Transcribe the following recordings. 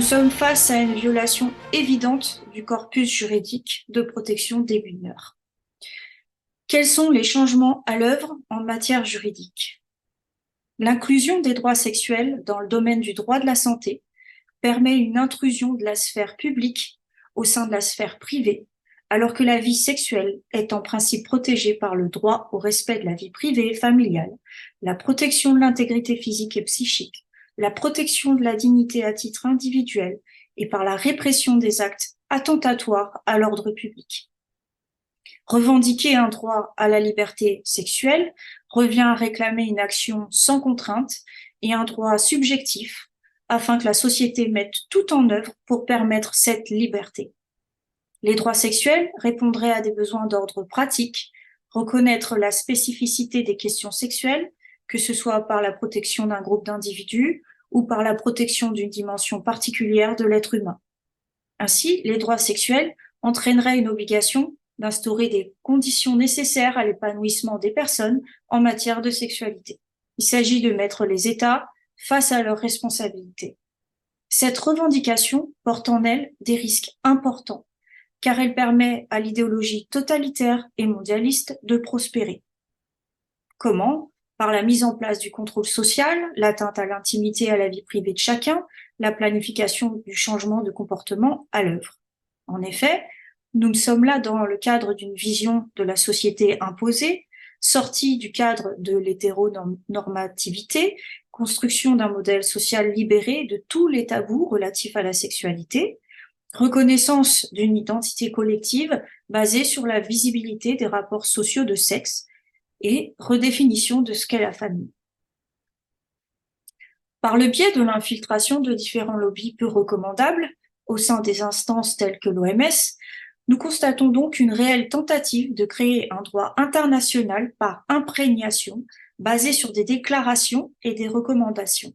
sommes face à une violation évidente du corpus juridique de protection des mineurs. Quels sont les changements à l'œuvre en matière juridique? L'inclusion des droits sexuels dans le domaine du droit de la santé permet une intrusion de la sphère publique au sein de la sphère privée, alors que la vie sexuelle est en principe protégée par le droit au respect de la vie privée et familiale, la protection de l'intégrité physique et psychique, la protection de la dignité à titre individuel et par la répression des actes attentatoires à l'ordre public. Revendiquer un droit à la liberté sexuelle revient à réclamer une action sans contrainte et un droit subjectif afin que la société mette tout en œuvre pour permettre cette liberté. Les droits sexuels répondraient à des besoins d'ordre pratique, reconnaître la spécificité des questions sexuelles, que ce soit par la protection d'un groupe d'individus ou par la protection d'une dimension particulière de l'être humain. Ainsi, les droits sexuels entraîneraient une obligation d'instaurer des conditions nécessaires à l'épanouissement des personnes en matière de sexualité. Il s'agit de mettre les États face à leurs responsabilités. Cette revendication porte en elle des risques importants, car elle permet à l'idéologie totalitaire et mondialiste de prospérer. Comment? Par la mise en place du contrôle social, l'atteinte à l'intimité et à la vie privée de chacun, la planification du changement de comportement à l'œuvre. En effet, nous sommes là dans le cadre d'une vision de la société imposée, sortie du cadre de l'hétéronormativité, construction d'un modèle social libéré de tous les tabous relatifs à la sexualité, reconnaissance d'une identité collective basée sur la visibilité des rapports sociaux de sexe et redéfinition de ce qu'est la famille. Par le biais de l'infiltration de différents lobbies peu recommandables au sein des instances telles que l'OMS, nous constatons donc une réelle tentative de créer un droit international par imprégnation basé sur des déclarations et des recommandations.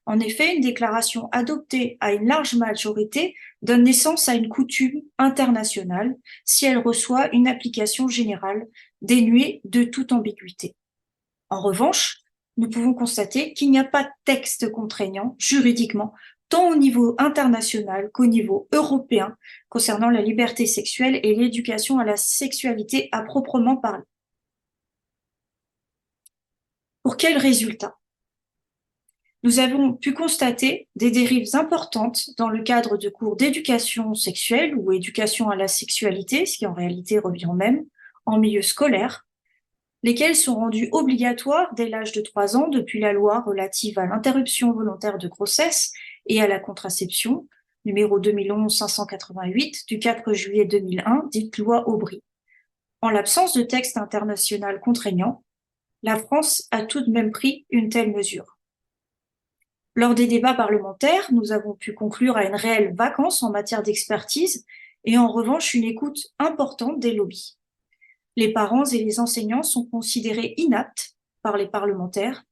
En effet, une déclaration adoptée à une large majorité donne naissance à une coutume internationale si elle reçoit une application générale dénuée de toute ambiguïté. En revanche, nous pouvons constater qu'il n'y a pas de texte contraignant juridiquement, tant au niveau international qu'au niveau européen, concernant la liberté sexuelle et l'éducation à la sexualité à proprement parler. Pour quels résultats? Nous avons pu constater des dérives importantes dans le cadre de cours d'éducation sexuelle ou éducation à la sexualité, ce qui en réalité revient au même, en milieu scolaire, lesquels sont rendus obligatoires dès l'âge de 3 ans depuis la loi relative à l'interruption volontaire de grossesse et à la contraception, numéro 2011-588 du 4 juillet 2001, dite loi Aubry. En l'absence de texte international contraignant, la France a tout de même pris une telle mesure. Lors des débats parlementaires, nous avons pu conclure à une réelle vacance en matière d'expertise et en revanche une écoute importante des lobbies. Les parents et les enseignants sont considérés inaptes par les parlementaires.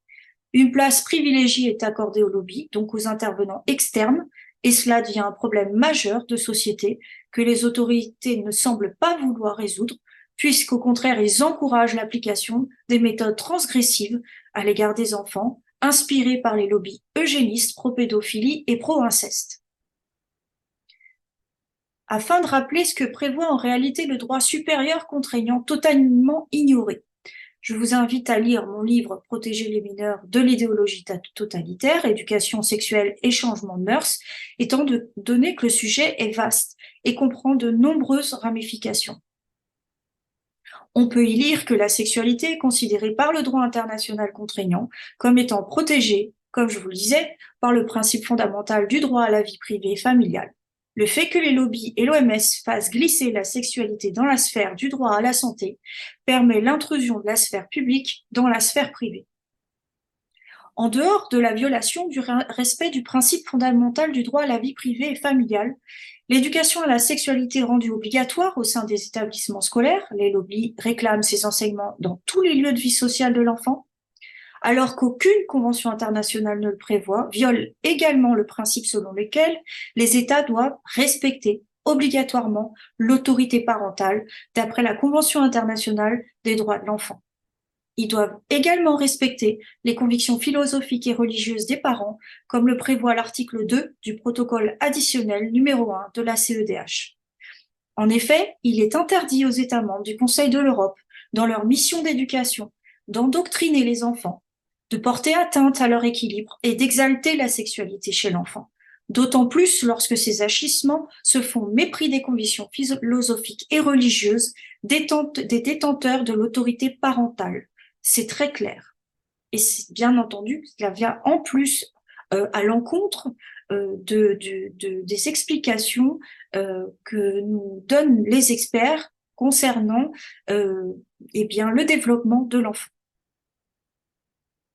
Une place privilégiée est accordée aux lobbies, donc aux intervenants externes, et cela devient un problème majeur de société que les autorités ne semblent pas vouloir résoudre, puisqu'au contraire, ils encouragent l'application des méthodes transgressives à l'égard des enfants, inspirées par les lobbies eugénistes, pro-pédophilie et pro-inceste. Afin de rappeler ce que prévoit en réalité le droit supérieur contraignant totalement ignoré, je vous invite à lire mon livre « Protéger les mineurs de l'idéologie totalitaire, éducation sexuelle et changement de mœurs », étant donné que le sujet est vaste et comprend de nombreuses ramifications. On peut y lire que la sexualité est considérée par le droit international contraignant comme étant protégée, comme je vous le disais, par le principe fondamental du droit à la vie privée et familiale. Le fait que les lobbies et l'OMS fassent glisser la sexualité dans la sphère du droit à la santé permet l'intrusion de la sphère publique dans la sphère privée. En dehors de la violation du respect du principe fondamental du droit à la vie privée et familiale, l'éducation à la sexualité rendue obligatoire au sein des établissements scolaires, les lobbies réclament ces enseignements dans tous les lieux de vie sociale de l'enfant, alors qu'aucune convention internationale ne le prévoit, viole également le principe selon lequel les États doivent respecter obligatoirement l'autorité parentale d'après la Convention internationale des droits de l'enfant. Ils doivent également respecter les convictions philosophiques et religieuses des parents, comme le prévoit l'article 2 du protocole additionnel numéro 1 de la CEDH. En effet, il est interdit aux États membres du Conseil de l'Europe, dans leur mission d'éducation, d'endoctriner les enfants, de porter atteinte à leur équilibre et d'exalter la sexualité chez l'enfant, d'autant plus lorsque ces agissements se font au mépris des convictions philosophiques et religieuses des détenteurs de l'autorité parentale. C'est très clair. Et bien entendu, cela vient en plus à l'encontre des explications que nous donnent les experts concernant le développement de l'enfant.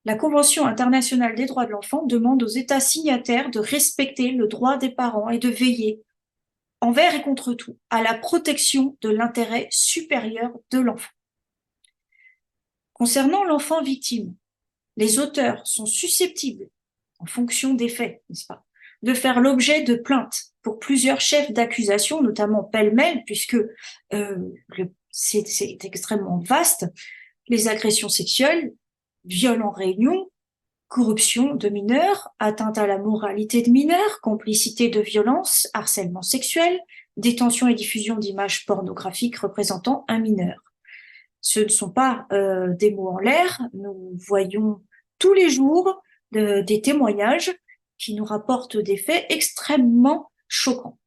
La Convention internationale des droits de l'enfant demande aux États signataires de respecter le droit des parents et de veiller, envers et contre tout, à la protection de l'intérêt supérieur de l'enfant. Concernant l'enfant victime, les auteurs sont susceptibles, en fonction des faits, n'est-ce pas, de faire l'objet de plaintes pour plusieurs chefs d'accusation, notamment pêle-mêle, puisque c'est extrêmement vaste, les agressions sexuelles, viol en réunion, corruption de mineurs, atteinte à la moralité de mineurs, complicité de violence, harcèlement sexuel, détention et diffusion d'images pornographiques représentant un mineur. Ce ne sont pas des mots en l'air, nous voyons tous les jours des témoignages qui nous rapportent des faits extrêmement choquants.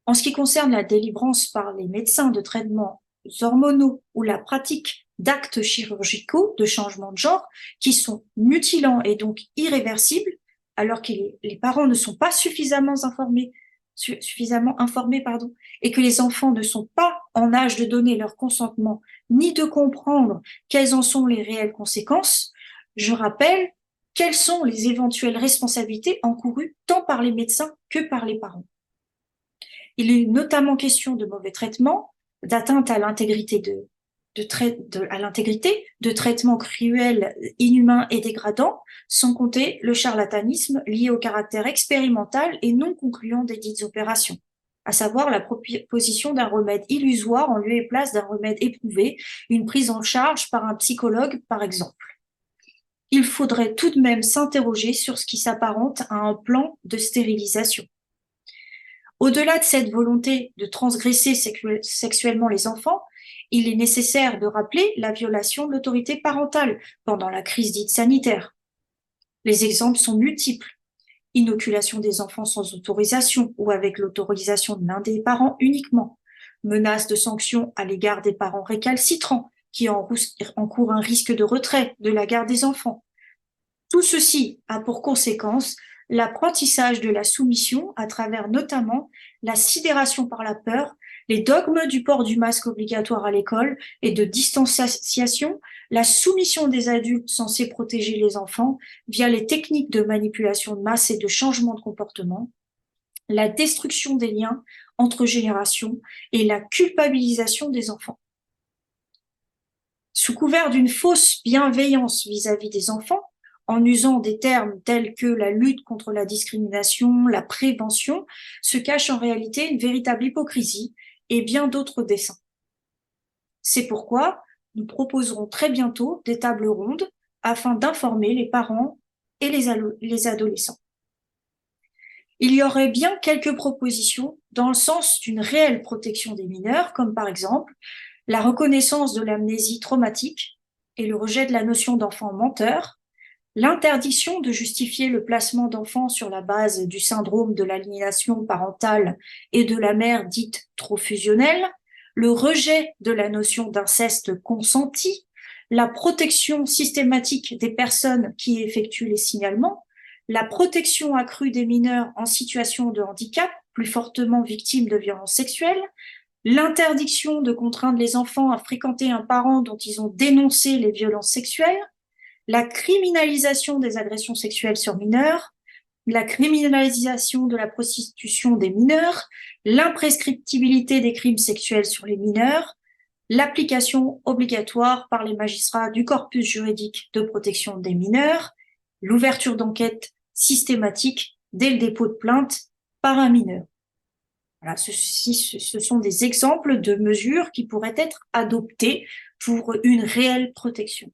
En ce qui concerne la délivrance par les médecins de traitements hormonaux ou la pratique d'actes chirurgicaux de changement de genre qui sont mutilants et donc irréversibles, alors que les parents ne sont pas suffisamment informés, et que les enfants ne sont pas en âge de donner leur consentement ni de comprendre quelles en sont les réelles conséquences, je rappelle quelles sont les éventuelles responsabilités encourues tant par les médecins que par les parents. Il est notamment question de mauvais traitements, d'atteinte à l'intégrité de traitements cruels, inhumains et dégradants, sans compter le charlatanisme lié au caractère expérimental et non concluant des dites opérations, à savoir la proposition d'un remède illusoire en lieu et place d'un remède éprouvé, une prise en charge par un psychologue par exemple. Il faudrait tout de même s'interroger sur ce qui s'apparente à un plan de stérilisation. Au-delà de cette volonté de transgresser sexuellement les enfants, il est nécessaire de rappeler la violation de l'autorité parentale pendant la crise dite sanitaire. Les exemples sont multiples. Inoculation des enfants sans autorisation ou avec l'autorisation de l'un des parents uniquement. Menace de sanctions à l'égard des parents récalcitrants qui encourent un risque de retrait de la garde des enfants. Tout ceci a pour conséquence l'apprentissage de la soumission à travers notamment la sidération par la peur, les dogmes du port du masque obligatoire à l'école et de distanciation, la soumission des adultes censés protéger les enfants via les techniques de manipulation de masse et de changement de comportement, la destruction des liens entre générations et la culpabilisation des enfants. Sous couvert d'une fausse bienveillance vis-à-vis des enfants, en usant des termes tels que la lutte contre la discrimination, la prévention, se cache en réalité une véritable hypocrisie et bien d'autres desseins. C'est pourquoi nous proposerons très bientôt des tables rondes afin d'informer les parents et les adolescents. Il y aurait bien quelques propositions dans le sens d'une réelle protection des mineurs, comme par exemple la reconnaissance de l'amnésie traumatique et le rejet de la notion d'enfant menteur, l'interdiction de justifier le placement d'enfants sur la base du syndrome de l'aliénation parentale et de la mère dite trop fusionnelle, le rejet de la notion d'inceste consenti, la protection systématique des personnes qui effectuent les signalements, la protection accrue des mineurs en situation de handicap, plus fortement victimes de violences sexuelles, l'interdiction de contraindre les enfants à fréquenter un parent dont ils ont dénoncé les violences sexuelles, la criminalisation des agressions sexuelles sur mineurs, la criminalisation de la prostitution des mineurs, l'imprescriptibilité des crimes sexuels sur les mineurs, l'application obligatoire par les magistrats du corpus juridique de protection des mineurs, l'ouverture d'enquêtes systématiques dès le dépôt de plainte par un mineur. Voilà, ce sont des exemples de mesures qui pourraient être adoptées pour une réelle protection.